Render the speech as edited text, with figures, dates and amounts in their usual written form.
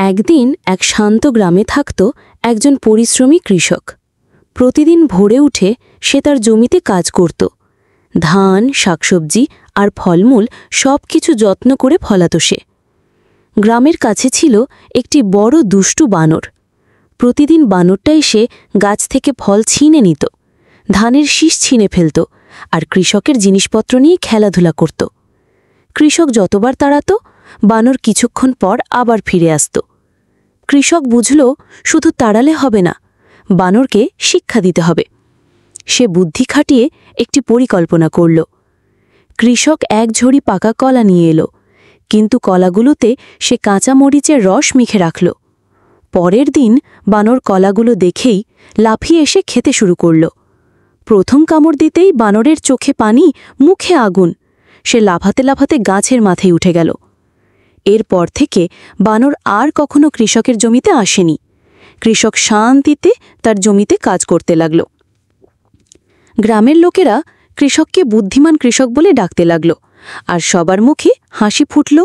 একদিন এক শান্ত গ্রামে থাকত একজন পরিশ্রমী কৃষক। প্রতিদিন ভোরে উঠে সে তার জমিতে কাজ করত। ধান, শাকসবজি আর ফলমূল সবকিছু যত্ন করে ফলাত সে। গ্রামের কাছে ছিল একটি বড় দুষ্টু বানর। প্রতিদিন বানরটা এসে গাছ থেকে ফল ছিনে নিত, ধানের শীষ ছিনে ফেলত আর কৃষকের জিনিসপত্র নিয়ে খেলাধুলা করত। কৃষক যতবার তাড়াত, বানর কিছুক্ষণ পর আবার ফিরে আসত। কৃষক বুঝল শুধু তাড়ালে হবে না, বানরকে শিক্ষা দিতে হবে। সে বুদ্ধি খাটিয়ে একটি পরিকল্পনা করল। কৃষক এক ঝুড়ি পাকা কলা নিয়ে এলো, কিন্তু কলাগুলোতে সে কাঁচা মরিচের রস মেখে রাখল। পরের দিন বানর কলাগুলো দেখেই লাফিয়ে এসে খেতে শুরু করল। প্রথম কামড় দিতেই বানরের চোখে পানি, মুখে আগুন। সে লাফাতে লাফাতে গাছের মাথায় উঠে গেল। এরপর থেকে বানর আর কখনো কৃষকের জমিতে আসেনি। কৃষক শান্তিতে তার জমিতে কাজ করতে লাগল। গ্রামের লোকেরা কৃষককে বুদ্ধিমান কৃষক বলে ডাকতে লাগল, আর সবার মুখে হাসি ফুটল।